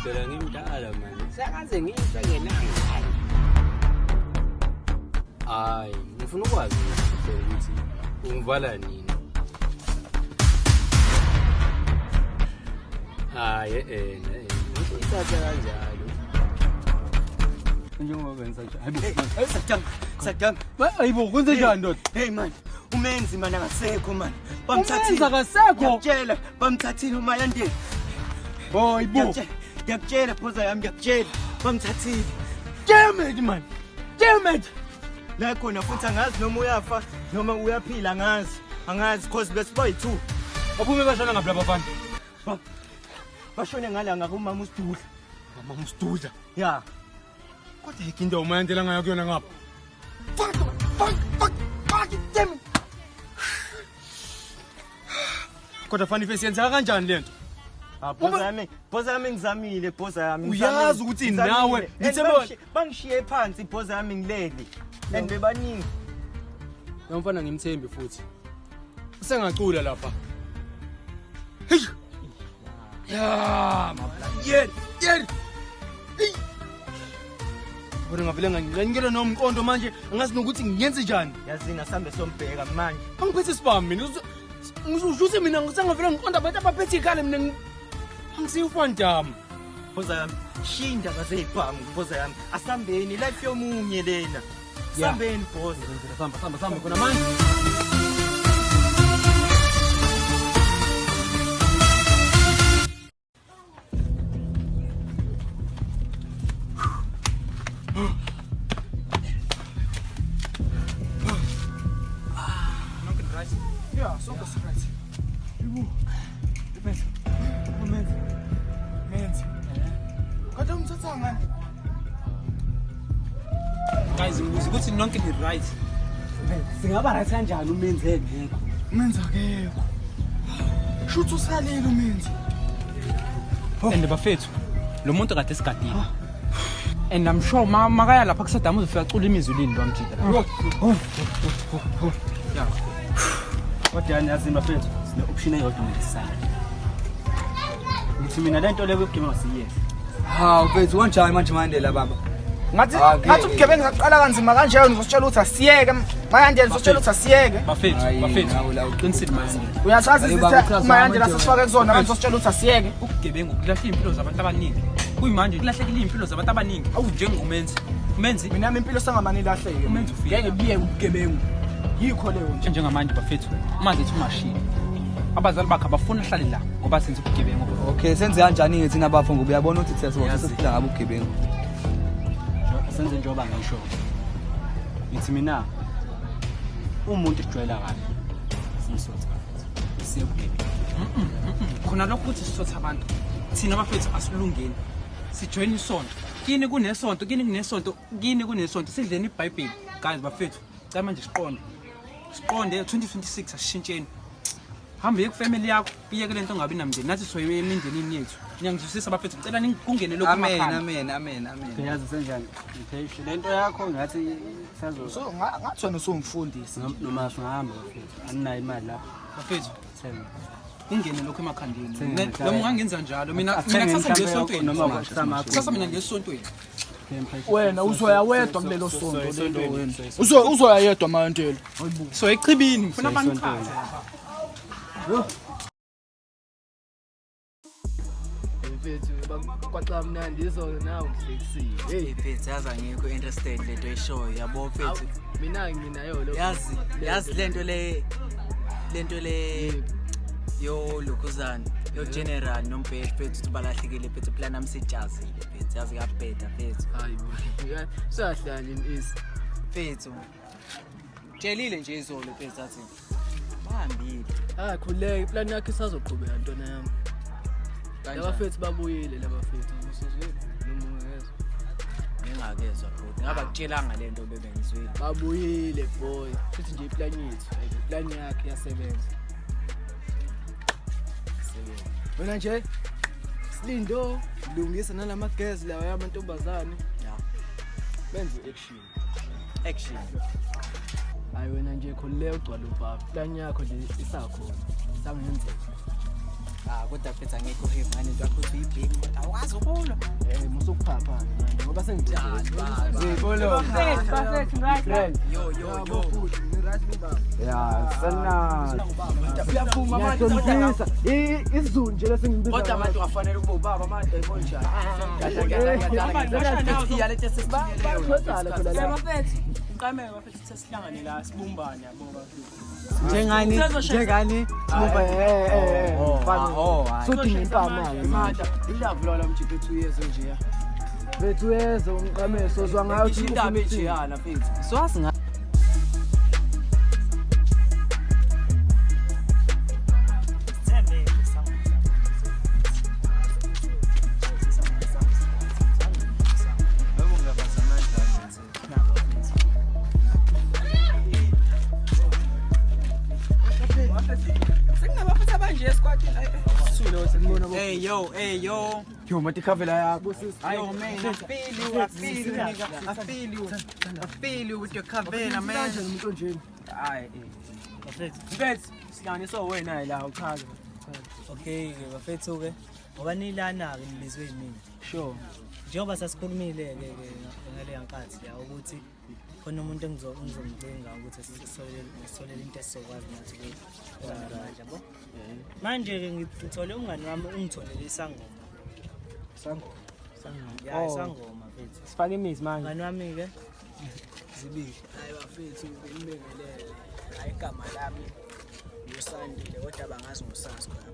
phela ngimdala manje. Sakaze ngife ngenanga. Hayi, ngifuna ukwazi ukuthi ungivala nini. Hayi ngithatha kanjalo. Njengoba ngisasho. Hayibo. Satang. Hayibo kwenze njani ndoda? Hey man, umenzi mana akasekho man. Bamthathile akasekho. Ngiyakutshela, bamthathile uMayandeni. Hayibo. Ngiyakutshela phoza yami ngiyakutshela. Bamthathile. Damn it man. Damn it. La khona futhi angazi noma uyafa noma uyaphila angazi cause besiboyi2. Baphume bashona ngaphi laba bafana? Bashone ngala ngakumama uSidudla. Mama uSidudla. Ya. Kodwa ikinto uMayandela ngayo kuyona ngapha. Fuck damn. Kodwa fani face yenza kanjani lento? Phoza yami ngizamile phoza yami. Uyazi ukuthi nawe ngithe bangishiye phansi phoza yami ngilele. And bebaningi. Yamfana ngimthembi futhi. Usengacula lapha. Hey. Ya, mabla. Yeni. Hey. Bona ngavele ngangikela nomqondo manje angazi nokuthi ngiyenze njani. Yazina sambe sombheka manje. Angiphethe isibami mina. Ngizusho mina ngisangavela ngiqonda abantu abaphethe ikhale mina angisiufandam. Phoza yami shinda bazeyibhamu phoza yami. Asambeni life yomunye lena. Sambeni phoza. Samba khona manje. Yeah, so that's right. Guys, ngibuza ukuthi nonke ni right. Singaba right kanjani umenzi engekho? Umenzi akekho. Shuthu usalile umenzi. And bafethu, lo muntu kade sigadile. And I'm sure makaya lapha kusadama uzofika acula imizwi lini lwamjida. Yeah. Kodwa yazini bafethu, sine option eyodwa ngeside. Ngithi mina lento leyo ukugema siyenze. Ha, mfethu kanjani manje Mandela baba? Ngathi ubugebengu ngaqala kanzima kanjalo ngizositshela ukuthi asiyeke. Mayandela ngizositshela ukuthi asiyeke. Bafethu, qinisile Mayandela. Uyasazi ukuthi Mayandela sesifake kuzona abantu ngizositshela ukuthi asiyeke. Ubugebengu kulahla impilo zabantu abaningi. Kuyimanje kulahlekile impilo zabantu abaningi. Awunjengomenzi. Umenzi mina impilo sangamani ilahleke. Umenzi ufike. Ngeke biye ubugebengu. Yikho leyo nje njengamanje bafethu. Manje ethi umashini. Abazali bakhe abafuna uhlale la ngoba senze ubugebengu. Okay, senze kanjani ke thina bafo ngoba uyabona ukuthi siyasibona sesiphila ngabo ubugebengu. Senze njengoba ngisho. Ngithi mina umuntu ejwayela kabi. Simsotha. Siyebugebengu. Khona lokho ukuthi sisotha abantu. Thina bafethu asilungeni. Sijoin isonto. Kini kunesonto, kini kunesonto. Sidleni iBhayibheli. Guys bafethu, cha manje siqonde 2026 asishintsheni. Hambe kufamily yakho, iyeke lento ngabi namndeni. Nathi soye emindenini yethu. Ngiyangizwisisa bafethu, ngicela ningungene lokho emakhaya. Amen. Uyazi senjani? Ngithe lento yakho ngathi sazo. So ngathi wena usungifundisi. Noma singahamba bafethu. Aninayo imali lapha. Bafethu, thenga. Ungene lokho emakhandeni. Noma ungangenza njalo. Mina kusasa ngesontweni noma kusama. Kusasa mina ngesontweni. Wena uzoya wedwa kulelo sonto lelo wena. Uzoya yedwa Mayandela. So echibini ngifuna abanqhaza. Mfethu bakwaxa mnandi izolo nawe ngiflexiwe. Hey mfethu yazi angikho interested lento eshoyo yabo mfethu. Mina nginayo lo. Yazi lento le yo Lukhuzana yo General noMbheki mfethu balahlekile mfethu plan nami sijazile mfethu yazi kapeta mfethu. Hayi mfethu. Sahlanje is mfethu. Tshelile nje izolo mfethu athi bahambile. Khuleka plan yakhe isazoqhubeka ntona yami. Laba mfethu babuyile laba mfethu usizwe noma ungezwa. Ngingakezwa futhi ngaba kutshelanga lento bebengizwile. Babuyile boy. Futhi nje iplan yethu, iplan yakhe yasebenza. Wena nje Slindo lungisa nalama gas lawa yamantombazane. Yeah. Benze action. hayi wena nje khulile ugcwala ubaba plan yakho nje isakhona sangenzeka kodwa mfethu angekho heavy ngane into yakho uthi uyibheki awazi ukulwa musukuphapha manje ngoba sengijala Zikolo. yo Ya, sana. uyaphuma manje isizulu nje lesengibiza kodwa manje wafanele ukuba ubaba manje ayibonjani Uqame bafethu sesihlangane la sibumbane yabo bafethu. Njengani? sodinga impama manje Idlavula umjiphe 2 years nje ya. bethu yeze umqameso zwa ngayo ukuthi Indaba nje yana mfethu. Swasi nga. Hey yo. Yo, mati khavela yakho sis. Yo man, I feel you with your kavela man. umuntu nje Hayi. Mfethu silanganiso wena la uchaza. Okay ke bafethu ke ngoba nilana ke nilizwe yimini Sure. njengoba sasikhulumile ke ngale yankathi ya ukuthi khona umuntu engizomdinga ukuthi sisolele into esizokwazi nathi ukwenza yabo manje ke ngithole umngani wami ungitholele isangoma ya isangoma mfethu Sifake imizi manje. umngani wami ke zibili hayi bafethu ngimbengelele hayi igama lami usandile kodwa bangazi ngosasi khona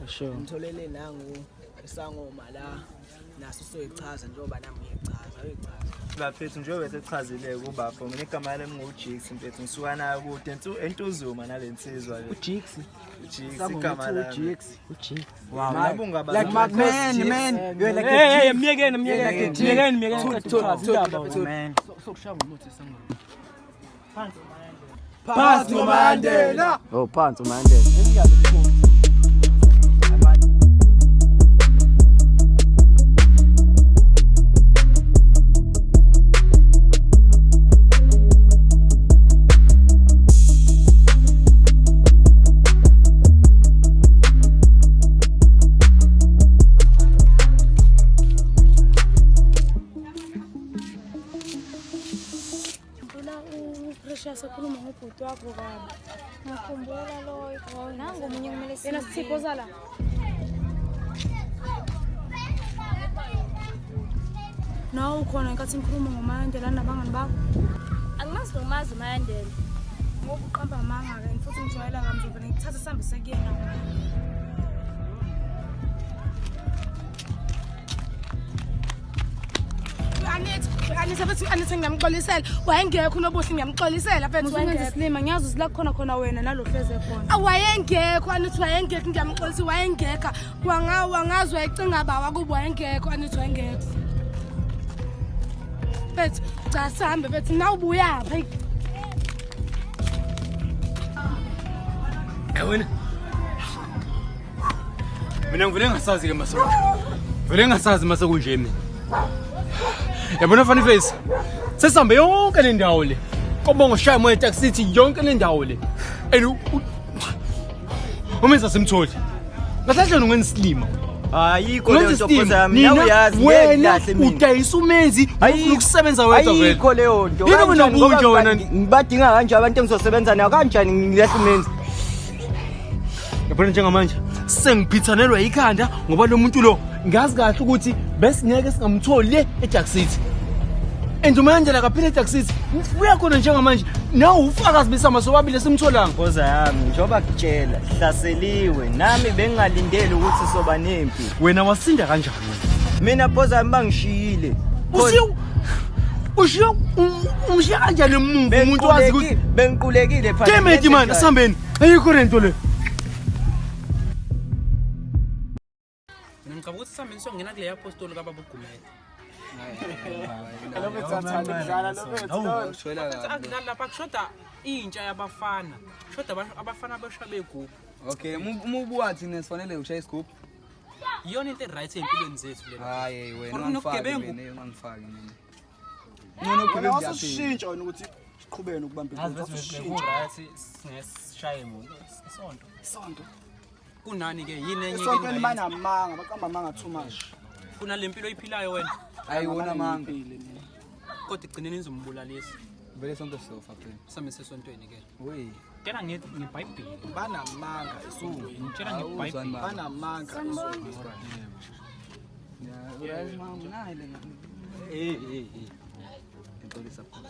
Sure. ngitholele nangu isangoma la naso soyichaza njengoba nami ngiyichaza uyichaza bafethu njengoba sechazile kubapho mina igama lami nguJix mfethu ngisuka nayo kude entuzuma nalensizwa le uJix Jix igama lami Wow. Maye ungaba Like man. You're like Hey, miyekeni sokushaya ngomuthi isangoma Phansi Mandela. Oh, phansi Mandela. Precious akhuluma ngobhuti wakho kabi. Ngikhumbula loyo. Nangu omunye kumele yena Sipho zala. Nawu khona inkathi ngikhuluma ngoMandela nabangani bakho. Angimazi ngomazi uMandela. Ngoba uqamba amanga ke futhi ngijwayela ngamzova ngithatha sihambe sekuyena. Anitha ngiyamxolisela wayengekho unobuhle ngiyamxolisela mfethu wenza isilima ngiyazi usila khona wena nalohleze khona awayengekho anithi wayengekho ngiyamxolisa wayengeka wangazi wayicinga bawa kubo wayengekho anithi wayengekho mfethu cha sihambe mfethu na ubuya pha wena. Mina ngivele ngasazi ke masoko. Vele ngasazi masoko nje mina. Yabona funny face. Sesambe yonke le ndawo le. Koba ngoshaya moya taxi city yonke le ndawo le. Umenza simtholi. Ngasahle ngenza isilima. ayikho leyo nto phoza yami nawe uyazi ngekahle mina udayisa umenzi ufuna ukusebenza wedwa vele. ayikho leyo nto Yini wena ubunje wena ngibadinga kanje abantu engizosebenza nayo kanjani ngilahle umenzi yabona njengamanje sengiphithanelwa ikhanda ngoba lo muntu lo ngazi kahle ukuthi bese ngeke singamtholi le eTaxi City. Endumandela kaphila eTaxi City. Uyakhona njengamanje nawe ufakazi besama sobabili simtholanga. phoza yami njoba kutshela hlaseliwe nami bengalindele ukuthi soba nempi Wena wasinda kanjani? mina phoza yami bangishiyile Ushiya kanjani umuntu wazi ukuthi bengiqulekile phansi Kemethi man asambeni. Ayikho lento le. ngicabanga ukuthi sihambeni songena kule apostoli kaBaba uGumede akudlala lapha kushoda intsha yabafana kushoda abafana abasha begroup. Okay, umubuwathi nesifanele ushaya isigubhu. Iyona into right empilweni zethu le. Hayi wena For ungangifaki nobugebengu. mina ungangifaki mina. Ngono kubebengu yaphi? wasishintsha wena ukuthi siqhubene ukubamba Yazi inkunzi. bese ku-right singesishaye umuntu. Isonto. Kunani ke yini enye Esontweni banamanga, baqamba amanga too much. kunale mpilo oyiphilayo wena Ayiwona amanga. kodwa igcineni nizombulalisa Vele sonke sofa phela. sami sesontweni ke Wey. tena ngebhayibheli banamanga esontweni ngitshela ngebhayibheli banamanga Yeah, uyazi mama nayi lena. Intolisa phela.